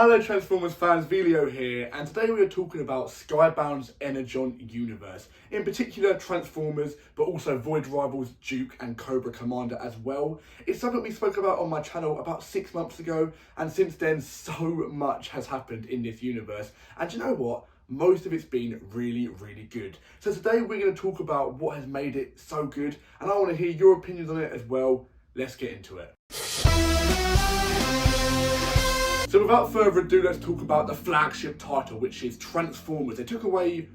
Hello Transformers fans, Veelio here, and today we are talking about Skybound's Energon Universe. In particular Transformers, but also Void Rivals, Duke and Cobra Commander as well. It's something we spoke about on my channel about 6 months ago, and since then so much has happened in this universe. And you know what? Most of it's been really good. So today we're going to talk about what has made it so good, and I want to hear your opinions on it as well. Let's get into it. So without further ado, let's talk about the flagship title, which is Transformers. They took away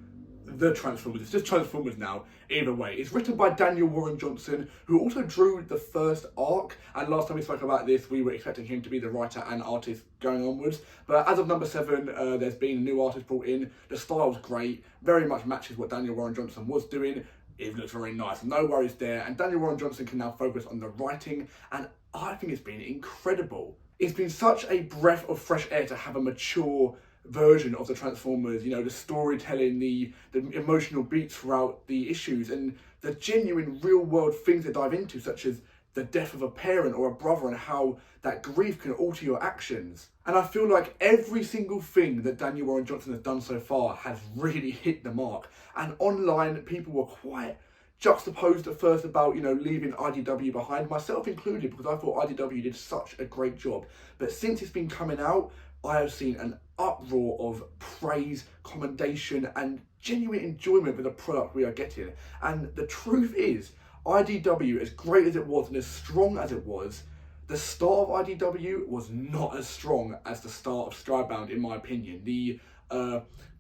the Transformers, it's just Transformers now, either way. It's written by Daniel Warren Johnson, who also drew the first arc, and last time we spoke about this, we were expecting him to be the writer and artist going onwards. But as of number 7, there's been a new artist brought in. The style's great, very much matches what Daniel Warren Johnson was doing. It looks very nice, no worries there, and Daniel Warren Johnson can now focus on the writing, and I think it's been incredible. It's been such a breath of fresh air to have a mature version of the Transformers, you know, the storytelling, the emotional beats throughout the issues, and the genuine real world things they dive into, such as the death of a parent or a brother and how that grief can alter your actions. And I feel like every single thing that Daniel Warren Johnson has done so far has really hit the mark. And online, people were quite juxtaposed at first about, you know, leaving IDW behind, myself included, because I thought IDW did such a great job. But since it's been coming out, I have seen an uproar of praise, commendation, and genuine enjoyment with the product we are getting. And the truth is, IDW, as great as it was and as strong as it was, the start of IDW was not as strong as the start of Skybound, in my opinion. The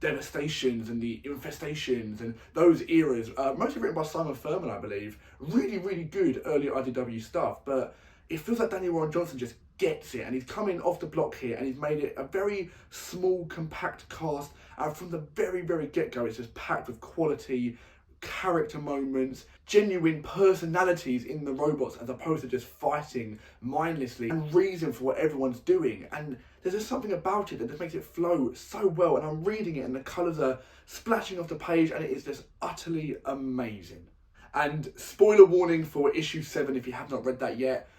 devastations and the infestations and those eras, mostly written by Simon Furman, I believe, really good early IDW stuff. But it feels like Daniel Warren Johnson just gets it, and he's coming off the block here and he's made it a very small, compact cast, and from the very get-go it's just packed with quality, character moments, genuine personalities in the robots, as opposed to just fighting mindlessly, and reason for what everyone's doing. And there's just something about it that just makes it flow so well, and I'm reading it and the colours are splashing off the page, and it is just utterly amazing. And spoiler warning for issue 7 if you have not read that yet.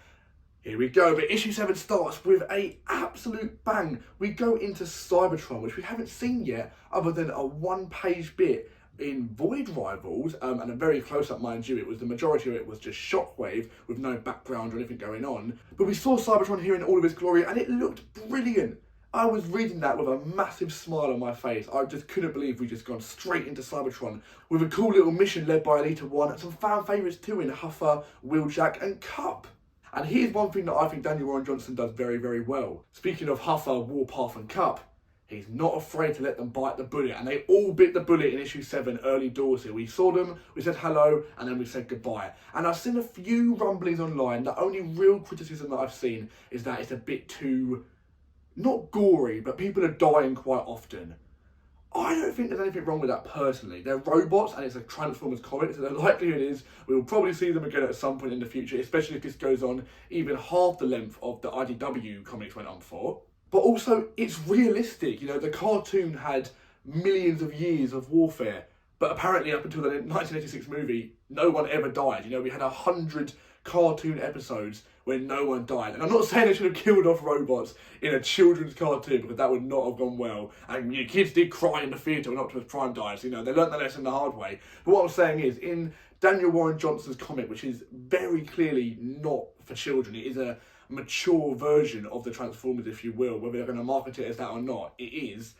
Here we go, but issue 7 starts with an absolute bang. We go into Cybertron, which we haven't seen yet, other than a one-page bit in Void Rivals, and a very close-up, mind you. It was the majority of it was just Shockwave with no background or anything going on. But we saw Cybertron here in all of its glory, and it looked brilliant. I was reading that with a massive smile on my face. I just couldn't believe we just gone straight into Cybertron with a cool little mission led by Elita 1 and some fan favourites too in Huffer, Wheeljack and Cup. And here's one thing that I think Daniel Warren Johnson does very well. Speaking of Huffer, Warpath and Cup, he's not afraid to let them bite the bullet, and they all bit the bullet in issue 7 early doors here. We saw them, we said hello, and then we said goodbye. And I've seen a few rumblings online. The only real criticism that I've seen is that it's a bit too, not gory, but people are dying quite often. I don't think there's anything wrong with that personally. They're robots and it's a Transformers comic, so the likelihood is we will probably see them again at some point in the future, especially if this goes on even half the length of the IDW comics went on for. But also, it's realistic. You know, the cartoon had millions of years of warfare, but apparently up until the 1986 movie, no one ever died. You know, we had 100 cartoon episodes where no one died. And I'm not saying they should have killed off robots in a children's cartoon, because that would not have gone well. And you know, kids did cry in the theatre when Optimus Prime died, so you know, they learnt the lesson the hard way. But what I'm saying is, in Daniel Warren Johnson's comic, which is very clearly not for children, it is a mature version of the Transformers, if you will, whether they're going to market it as that or not, it is.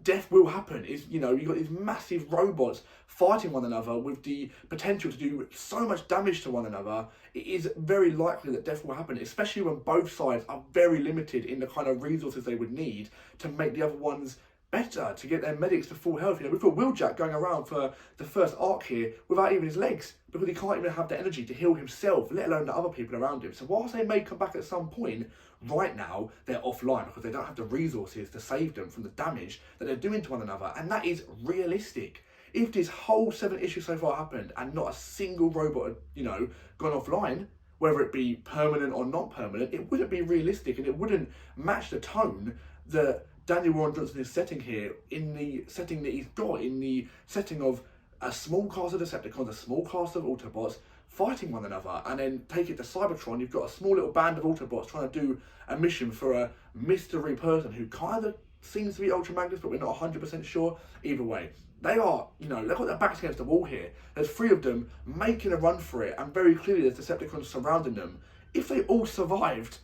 Death will happen. Is, you know, you've got these massive robots fighting one another with the potential to do so much damage to one another. It is very likely that death will happen, especially when both sides are very limited in the kind of resources they would need to make the other ones better, to get their medics to full health. You know, we've got Wheeljack going around for the first arc here without even his legs, because he can't even have the energy to heal himself, let alone the other people around him. So whilst they may come back at some point, right now they're offline because they don't have the resources to save them from the damage that they're doing to one another, and that is realistic. If this whole 7 issues so far happened and not a single robot had, you know, gone offline, whether it be permanent or not permanent, it wouldn't be realistic, and it wouldn't match the tone that Daniel Warren Johnson is setting here, in the setting that he's got, in the setting of a small cast of Decepticons, a small cast of Autobots, fighting one another. And then take it to Cybertron, you've got a small little band of Autobots trying to do a mission for a mystery person who kind of seems to be Ultra Magnus, but we're not 100% sure. Either way, they are, they've got their backs against the wall here. There's 3 of them making a run for it, and very clearly there's Decepticons surrounding them. If they all survived,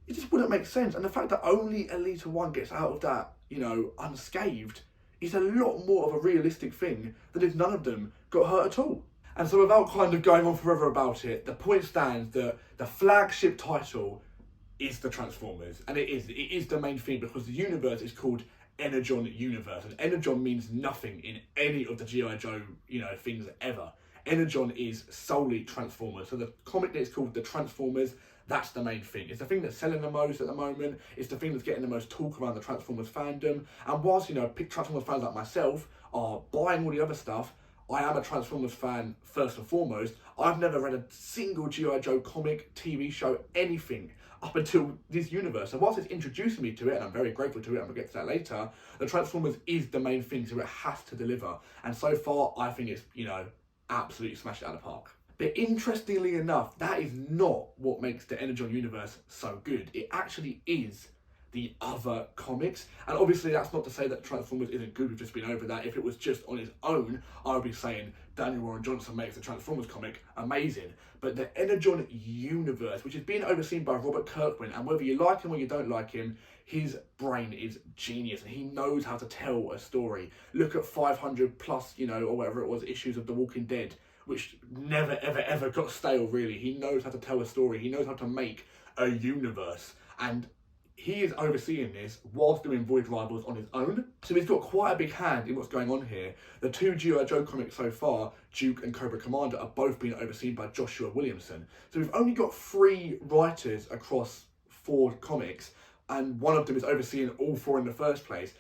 it just wouldn't make sense. And the fact that only Elita 1 gets out of that, unscathed, is a lot more of a realistic thing than if none of them got hurt at all. And so without kind of going on forever about it, the point stands that the flagship title is the Transformers. And it is the main thing, because the universe is called Energon Universe. And Energon means nothing in any of the G.I. Joe, things ever. Energon is solely Transformers. So the comic that is called the Transformers, that's the main thing. It's the thing that's selling the most at the moment. It's the thing that's getting the most talk around the Transformers fandom. And whilst, Transformers fans like myself are buying all the other stuff, I am a Transformers fan first and foremost. I've never read a single G.I. Joe comic, TV show, anything up until this universe. So whilst it's introducing me to it, and I'm very grateful to it, and we'll get to that later, the Transformers is the main thing, so it has to deliver. And so far, I think it's, absolutely smashed it out of the park. But interestingly enough, that is not what makes the Energon Universe so good. It actually is the other comics. And obviously that's not to say that Transformers isn't good, we've just been over that. If it was just on its own, I would be saying Daniel Warren Johnson makes the Transformers comic amazing. But the Energon Universe, which is being overseen by Robert Kirkman, and whether you like him or you don't like him, his brain is genius and he knows how to tell a story. Look at 500 plus, or whatever it was, issues of The Walking Dead, which never, ever, ever got stale, really. He knows how to tell a story. He knows how to make a universe. And he is overseeing this whilst doing Void Rivals on his own. So he's got quite a big hand in what's going on here. The 2 G.I. Joe comics so far, Duke and Cobra Commander, are both being overseen by Joshua Williamson. So we've only got 3 writers across 4 comics, and one of them is overseeing all 4 in the first place.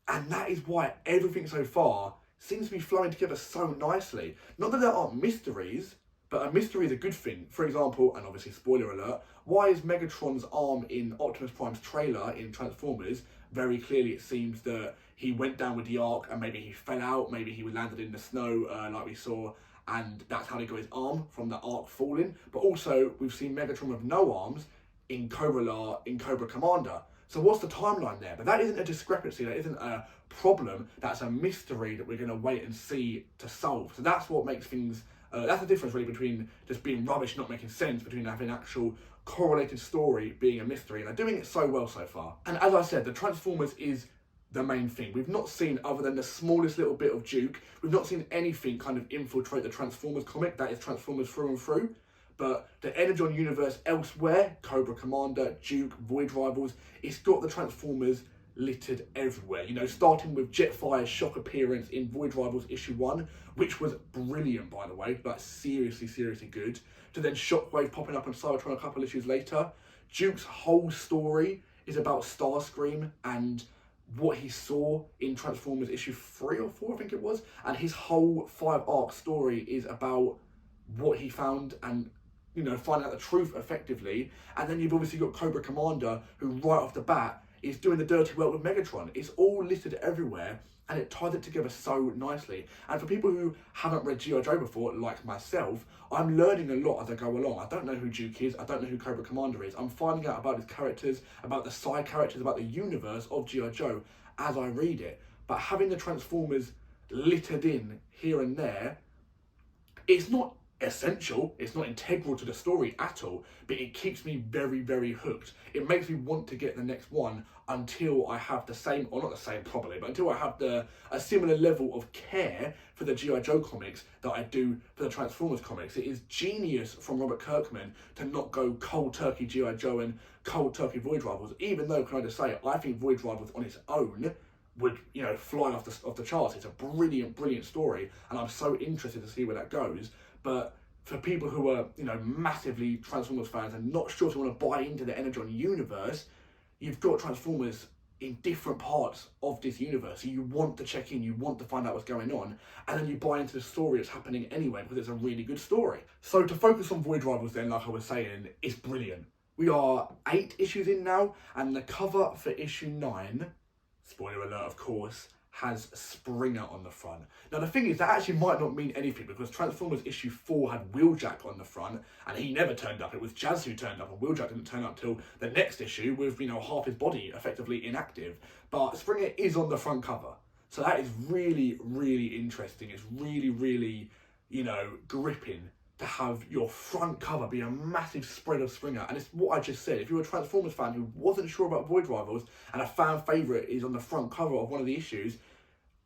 And that is why everything so far seems to be flowing together so nicely. Not that there aren't mysteries, but a mystery is a good thing. For example, and obviously spoiler alert, why is Megatron's arm in Optimus Prime's trailer in Transformers? Very clearly it seems that he went down with the Ark and maybe he fell out, maybe he landed in the snow like we saw, and that's how they got his arm from the Ark falling. But also we've seen Megatron with no arms in Cobra Commander. So what's the timeline there? But that isn't a discrepancy, that isn't a problem, that's a mystery that we're going to wait and see to solve. So that's what makes things, that's the difference really between just being rubbish, not making sense, between having an actual correlated story being a mystery. And they're doing it so well so far. And as I said, the Transformers is the main thing. We've not seen, other than the smallest little bit of Duke, we've not seen anything kind of infiltrate the Transformers comic that is Transformers through and through. But the Energon Universe elsewhere, Cobra Commander, Duke, Void Rivals, it's got the Transformers littered everywhere. Starting with Jetfire's shock appearance in Void Rivals issue 1, which was brilliant, by the way, like seriously, seriously good, to then Shockwave popping up on Cybertron a couple issues later. Duke's whole story is about Starscream and what he saw in Transformers issue 3 or 4, I think it was, and his whole 5-arc story is about what he found and finding out the truth effectively. And then you've obviously got Cobra Commander, who right off the bat is doing the dirty work with Megatron. It's all littered everywhere, and it ties it together so nicely. And for people who haven't read G.I. Joe before, like myself, I'm learning a lot as I go along. I don't know who Duke is, I don't know who Cobra Commander is. I'm finding out about his characters, about the side characters, about the universe of G.I. Joe as I read it. But having the Transformers littered in here and there, it's not essential, it's not integral to the story at all, but it keeps me very, very hooked. It makes me want to get the next one until I have the same, or not the same probably, but until I have a similar level of care for the G.I. Joe comics that I do for the Transformers comics. It is genius from Robert Kirkman to not go cold turkey G.I. Joe and cold turkey Void Rivals, even though, can I just say, I think Void Rivals on its own would, fly off the charts. It's a brilliant, brilliant story, and I'm so interested to see where that goes. But for people who are, massively Transformers fans and not sure if they want to buy into the Energon Universe, you've got Transformers in different parts of this universe. So you want to check in, you want to find out what's going on, and then you buy into the story that's happening anyway, because it's a really good story. So to focus on Void Rivals then, like I was saying, is brilliant. We are 8 issues in now, and the cover for issue 9, spoiler alert of course, has Springer on the front. Now the thing is, that actually might not mean anything, because Transformers issue 4 had Wheeljack on the front, and he never turned up. It was Jazz who turned up, and Wheeljack didn't turn up till the next issue with, you know, half his body effectively inactive. But Springer is on the front cover. So that is really, really interesting. It's really, really, you know, gripping to have your front cover be a massive spread of Springer. And it's what I just said. If you're a Transformers fan who wasn't sure about Void Rivals and a fan favourite is on the front cover of one of the issues,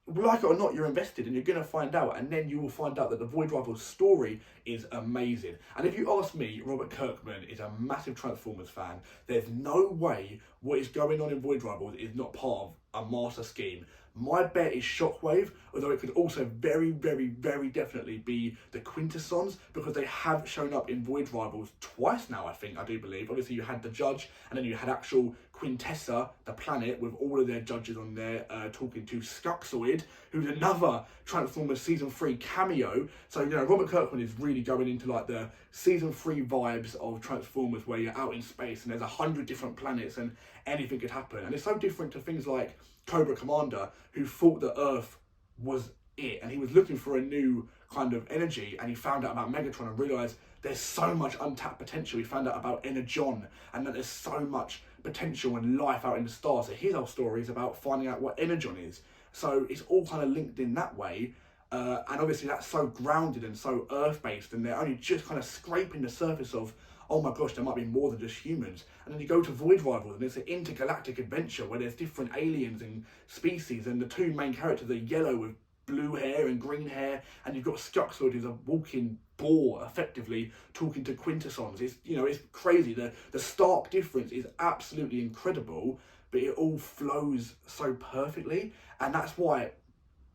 like it or not, you're invested, and you're going to find out. And then you will find out that the Void Rivals story is amazing. And if you ask me, Robert Kirkman is a massive Transformers fan. There's no way what is going on in Void Rivals is not part of a master scheme. My bet is Shockwave, although it could also very, very, very definitely be the Quintessons, because they have shown up in Void Rivals twice now, I do believe. Obviously, you had the Judge, and then you had actual Quintessa, the planet, with all of their judges on there, talking to Skuxoid, who's another Transformers Season 3 cameo. So, you know, Robert Kirkman is really going into, like, the Season 3 vibes of Transformers, where you're out in space, and there's 100 different planets, and anything could happen. And it's so different to things like Cobra Commander, who thought that Earth was it, and he was looking for a new kind of energy, and he found out about Megatron and realised there's so much untapped potential. He found out about Energon, and that there's so much potential and life out in the stars. So his whole story is about finding out what Energon is. So it's all kind of linked in that way, and obviously that's so grounded and so Earth-based, and they're only just kind of scraping the surface of, oh my gosh, there might be more than just humans. And then you go to Void Rivals, and it's an intergalactic adventure where there's different aliens and species, and the two main characters are yellow with blue hair and green hair, and you've got Skuxwood, who's a walking boar, effectively talking to Quintessons. It's, you know, it's crazy. The stark difference is absolutely incredible, but it all flows so perfectly, and that's why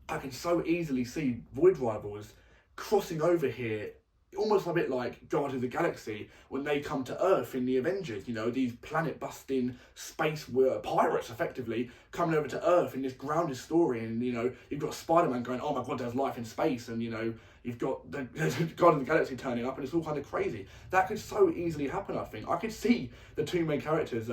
I can so easily see Void Rivals crossing over here, almost a bit like Guardians of the Galaxy when they come to Earth in the Avengers. You know, these planet-busting space pirates, effectively, coming over to Earth in this grounded story. And, you know, you've got Spider-Man going, oh my god, there's life in space. And, you know, you've got the Guardians of the Galaxy turning up, and it's all kind of crazy. That could so easily happen, I think. I could see the two main characters,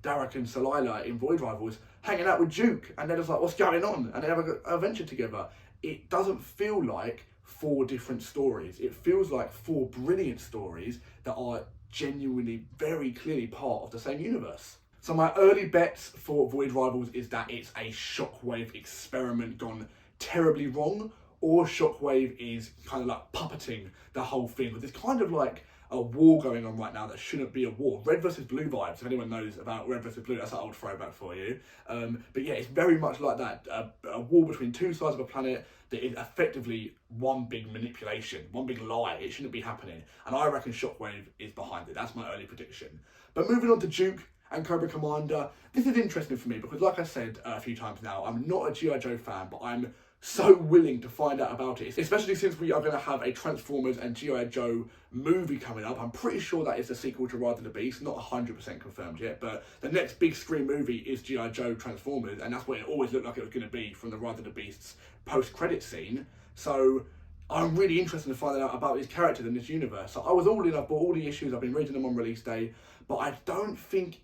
Derek and Salila in Void Rivals, hanging out with Duke, and they're just like, what's going on? And they have an adventure together. It doesn't feel like 4 different stories. It feels like 4 brilliant stories that are genuinely, very clearly part of the same universe. So my early bets for Void Rivals is that it's a Shockwave experiment gone terribly wrong, or Shockwave is kind of like puppeting the whole thing. But there's kind of like a war going on right now that shouldn't be a war. Red versus blue vibes, if anyone knows about Red versus blue, that's an old throwback for you. But yeah, it's very much like that. A war between two sides of a planet that is effectively one big manipulation, one big lie. It shouldn't be happening. And I reckon Shockwave is behind it. That's my early prediction. But moving on to Duke and Cobra Commander, this is interesting for me because, like I said a few times now, I'm not a G.I. Joe fan, but I'm so willing to find out about it, especially since we are going to have a Transformers and G.I. Joe movie coming up. I'm pretty sure that is a sequel to Ride of the Beast, not 100% confirmed yet, but the next big screen movie is G.I. Joe Transformers, and that's what it always looked like it was going to be from the Ride of the Beast's post-credit scene. So I'm really interested in finding out about these characters in this universe. So I was all in, I bought all the issues, I've been reading them on release day, but I don't think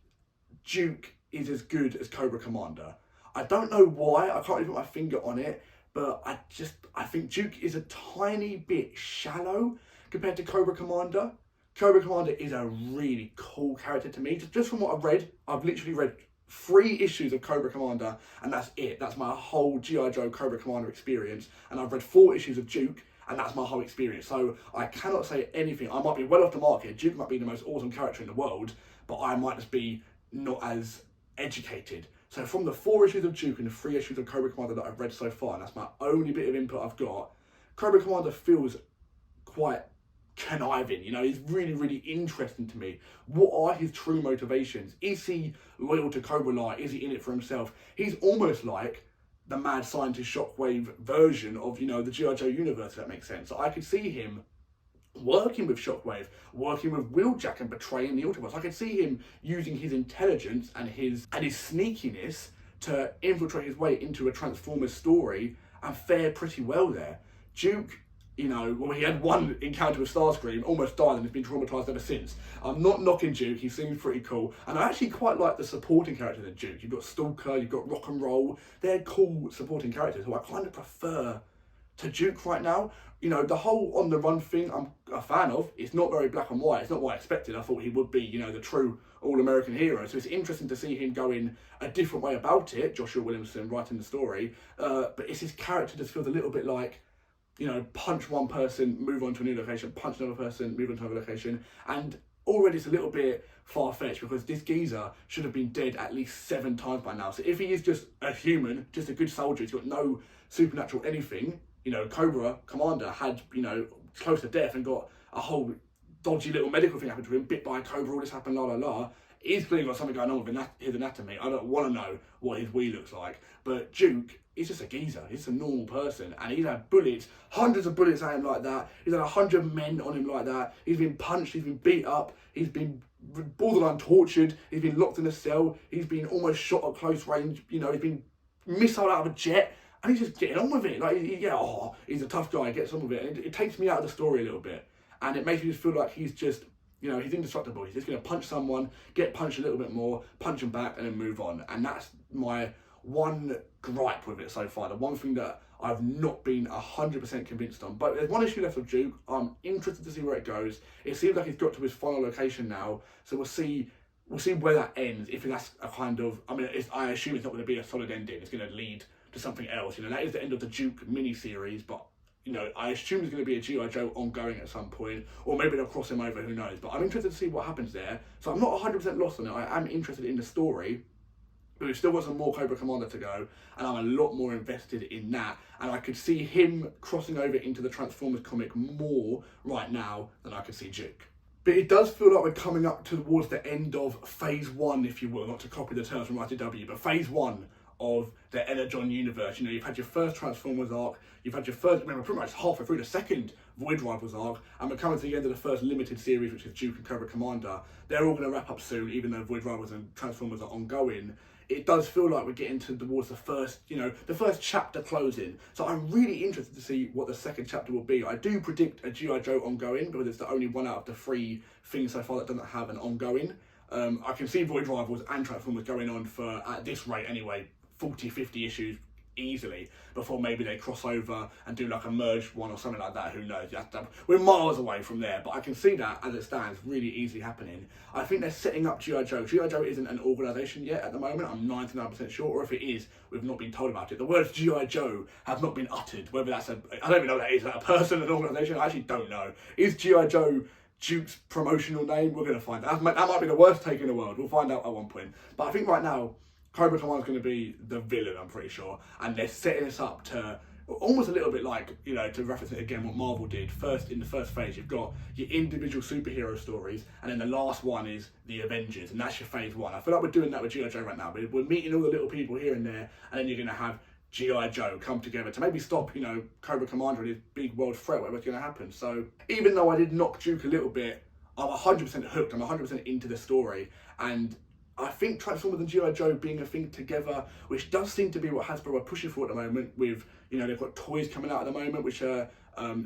Duke is as good as Cobra Commander. I don't know why, I can't even put my finger on it, but I think Duke is a tiny bit shallow compared to Cobra Commander. Cobra Commander is a really cool character to me. Just from what I've read, I've literally read 3 issues of Cobra Commander, and that's it. That's my whole G.I. Joe Cobra Commander experience. And I've read 4 issues of Duke, and that's my whole experience. So I cannot say anything. I might be well off the mark here. Duke might be the most awesome character in the world, but I might just be not as educated. So from the 4 issues of Duke and the 3 issues of Cobra Commander that I've read so far, and that's my only bit of input I've got, Cobra Commander feels quite conniving. You know, he's really, really interesting to me. What are his true motivations? Is he loyal to Cobra Light? Is he in it for himself? He's almost like the mad scientist Shockwave version of, you know, the G.I. Joe universe, if that makes sense. So I could see him working with Shockwave, working with Wheeljack and betraying the Autobots. I could see him using his intelligence and his sneakiness to infiltrate his way into a Transformers story and fare pretty well there. Duke well, he had one encounter with Starscream, almost died, and has been traumatised ever since. I'm not knocking Duke, he seems pretty cool. And I actually quite like the supporting characters in Duke. You've got Stalker, you've got Rock and Roll. They're cool supporting characters who I kind of prefer to Duke right now. The whole on the run thing I'm a fan of. It's not very black and white. It's not what I expected. I thought he would be, the true all-American hero. So it's interesting to see him going a different way about it. Joshua Williamson writing the story. But it's his character just feels a little bit like, punch one person, move on to a new location, punch another person, move on to another location. And already it's a little bit far-fetched because this geezer should have been dead at least 7 times by now. So if he is just a human, just a good soldier, he's got no supernatural anything, Cobra Commander had, close to death and got a whole dodgy little medical thing happen to him, bit by a cobra, all this happened, la la la. He's clearly got something going on with his anatomy. I don't want to know what his wee looks like. But Duke, he's just a geezer. He's a normal person. And he's had bullets, hundreds of bullets at him like that. He's had 100 men on him like that. He's been punched, he's been beat up, he's been borderline tortured, he's been locked in a cell, he's been almost shot at close range, he's been missiled out of a jet. And he's just getting on with it. Like, he's a tough guy, gets on with it. And it takes me out of the story a little bit. And it makes me just feel like he's just, he's indestructible. He's just going to punch someone, get punched a little bit more, punch him back, and then move on. And that's my one gripe with it so far. The one thing that I've not been 100% convinced on. But there's one issue left with Duke. I'm interested to see where it goes. It seems like he's got to his final location now. So we'll see where that ends. If that's a kind of, I assume it's not going to be a solid ending. It's going to lead to something else. That is the end of the Duke mini-series, but I assume there's going to be a G.I. Joe ongoing at some point, or maybe they'll cross him over, who knows. But I'm interested to see what happens there. So I'm not 100% lost on it. I am interested in the story, but we've still got some more Cobra Commander to go, and I'm a lot more invested in that. And I could see him crossing over into the Transformers comic more right now than I could see Duke. But it does feel like we're coming up towards the end of phase 1, if you will, not to copy the terms from ITW, but phase 1 of the Energon Universe. You've had your first Transformers arc, you've had your first, we're pretty much halfway through the second Void Rivals arc, and we're coming to the end of the first limited series, which is Duke and Cobra Commander. They're all going to wrap up soon, even though Void Rivals and Transformers are ongoing. It does feel like we're getting towards the first, the first chapter closing. So I'm really interested to see what the second chapter will be. I do predict a G.I. Joe ongoing, because it's the only one out of the 3 things so far that doesn't have an ongoing. I can see Void Rivals and Transformers going on for, at this rate anyway, 40, 50 issues easily before maybe they cross over and do like a merged one or something like that. Who knows? We're miles away from there, but I can see that as it stands really easily happening. I think they're setting up G.I. Joe. G.I. Joe isn't an organisation yet at the moment, I'm 99% sure, or if it is, we've not been told about it. The words G.I. Joe have not been uttered, whether that's I don't even know what that is, a person, an organisation, I actually don't know. Is G.I. Joe Duke's promotional name? We're going to find out. That might be the worst take in the world. We'll find out at one point. But I think right now, Cobra Commander is going to be the villain, I'm pretty sure. And they're setting us up to almost a little bit like, to reference it again, what Marvel did. In the first phase, you've got your individual superhero stories, and then the last one is the Avengers, and that's your phase 1. I feel like we're doing that with G.I. Joe right now. We're meeting all the little people here and there, and then you're going to have G.I. Joe come together to maybe stop, Cobra Commander and his big world threat, whatever's going to happen. So even though I did knock Duke a little bit, I'm 100% hooked. I'm 100% into the story, and I think Transformers and G.I. Joe being a thing together, which does seem to be what Hasbro are pushing for at the moment with, they've got toys coming out at the moment, which are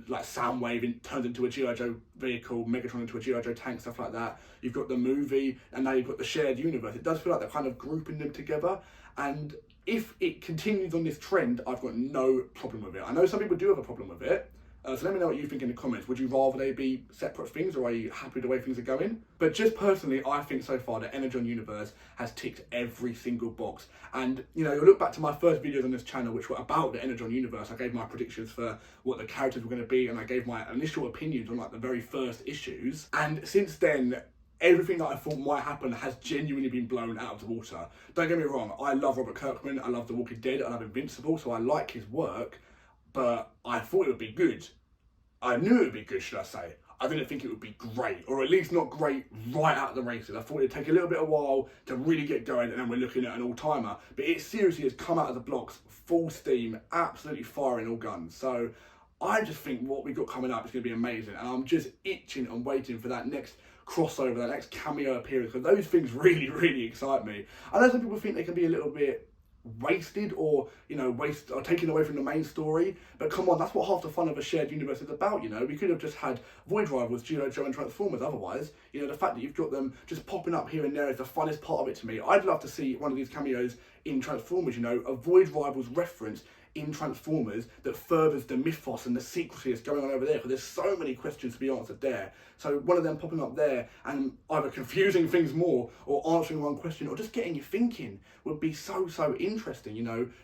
like Soundwave turned into a G.I. Joe vehicle, Megatron into a G.I. Joe tank, stuff like that. You've got the movie, and now you've got the shared universe. It does feel like they're kind of grouping them together, and if it continues on this trend, I've got no problem with it. I know some people do have a problem with it, so let me know what you think in the comments. Would you rather they be separate things, or are you happy with the way things are going? But just personally, I think so far the Energon Universe has ticked every single box. And, you'll look back to my first videos on this channel, which were about the Energon Universe. I gave my predictions for what the characters were going to be, and I gave my initial opinions on, the very first issues. And since then, everything that I thought might happen has genuinely been blown out of the water. Don't get me wrong, I love Robert Kirkman, I love The Walking Dead, I love Invincible, so I like his work. But I thought it would be good. I knew it would be good, should I say. I didn't think it would be great, or at least not great right out of the races. I thought it'd take a little bit of a while to really get going, and then we're looking at an all-timer. But it seriously has come out of the blocks, full steam, absolutely firing all guns. So I just think what we've got coming up is going to be amazing, and I'm just itching and waiting for that next crossover, that next cameo appearance, because those things really, really excite me. I know some people think they can be a little bit wasted or, or taken away from the main story. But come on, that's what half the fun of a shared universe is about, We could have just had Void Rivals, G.I. Joe and Transformers otherwise. The fact that you've got them just popping up here and there is the funnest part of it to me. I'd love to see one of these cameos in Transformers, a Void Rivals reference in Transformers that furthers the mythos and the secrecy that's going on over there, because there's so many questions to be answered there. So one of them popping up there and either confusing things more or answering one question or just getting you thinking would be so interesting.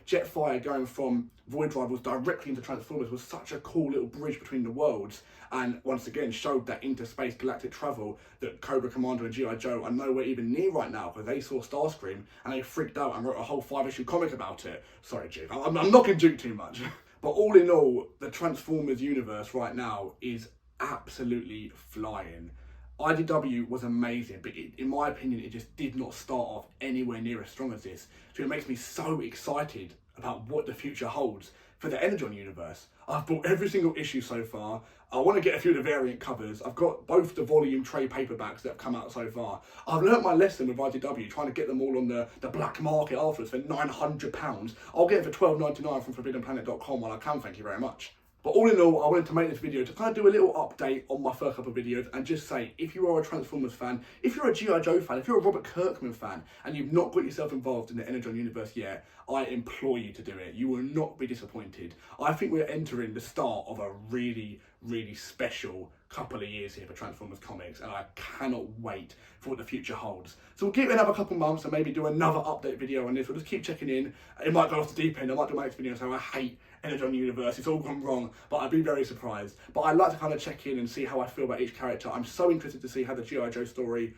Jetfire going from Void Rivals directly into Transformers was such a cool little bridge between the worlds, and once again showed that interspace galactic travel that Cobra Commander and G.I. Joe are nowhere even near right now, because they saw Starscream and they freaked out and wrote a whole 5-issue comic about it. Sorry, Duke, I'm knocking Duke too much. But all in all, the Transformers universe right now is absolutely flying. IDW was amazing, but in my opinion, it just did not start off anywhere near as strong as this. So it makes me so excited about what the future holds for the Energon Universe. I've bought every single issue so far. I want to get a few of the variant covers. I've got both the volume trade paperbacks that have come out so far. I've learnt my lesson with IDW, trying to get them all on the black market afterwards for £900. I'll get it for £12.99 from ForbiddenPlanet.com while I can, thank you very much. But all in all, I wanted to make this video to kind of do a little update on my first couple of videos and just say, if you are a Transformers fan, if you're a G.I. Joe fan, if you're a Robert Kirkman fan, and you've not got yourself involved in the Energon Universe yet, I implore you to do it. You will not be disappointed. I think we're entering the start of a really special couple of years here for Transformers comics, and I cannot wait for what the future holds. So we'll give it another couple months and maybe do another update video on this. We'll just keep checking in. It might go off the deep end. I might do my next video and say I hate Energon Universe, it's all gone wrong, but I'd be very surprised. But I'd like to kind of check in and see how I feel about each character. I'm so interested to see how the G.I. Joe story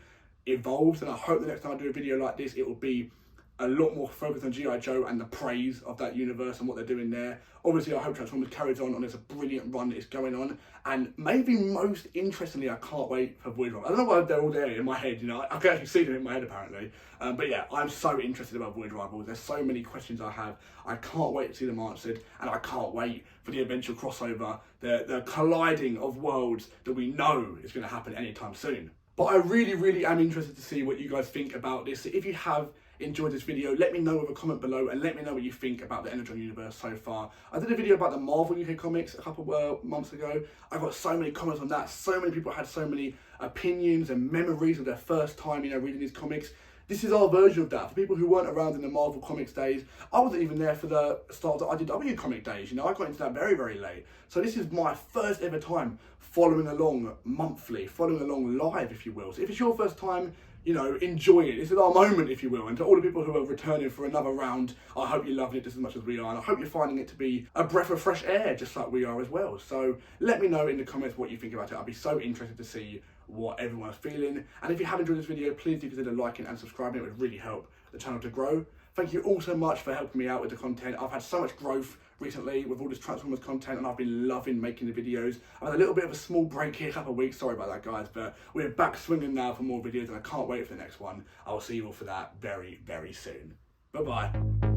evolves, and I hope the next time I do a video like this, it will be a lot more focused on G.I. Joe and the praise of that universe and what they're doing there. Obviously, I hope Transformers carries on this brilliant run that is going on. And maybe most interestingly, I can't wait for Void Rivals. I don't know why they're all there in my head, I can actually see them in my head apparently. But yeah, I'm so interested about Void Rivals. There's so many questions I have. I can't wait to see them answered, and I can't wait for the eventual crossover, the colliding of worlds that we know is going to happen anytime soon. But I really am interested to see what you guys think about this. So if you have enjoyed this video, let me know with a comment below and let me know what you think about the Energon Universe so far. I did a video about the Marvel UK comics a couple months ago. I got so many comments on that. So many people had so many opinions and memories of their first time, reading these comics. This is our version of that. For people who weren't around in the Marvel Comics days, I wasn't even there for the start of the IDW comic days. I got into that very late. So this is my first ever time following along monthly, following along live, if you will. So if it's your first time, enjoy it. This is our moment, if you will. And to all the people who are returning for another round, I hope you're loving it just as much as we are. And I hope you're finding it to be a breath of fresh air, just like we are as well. So let me know in the comments what you think about it. I'd be so interested to see what everyone's feeling. And if you have enjoyed this video, please do consider liking and subscribing. It would really help the channel to grow. Thank you all so much for helping me out with the content. I've had so much growth recently with all this Transformers content, and I've been loving making the videos. I've had a little bit of a small break here, a couple of weeks, sorry about that guys, but we're back swinging now for more videos, and I can't wait for the next one. I will see you all for that very soon. Bye bye.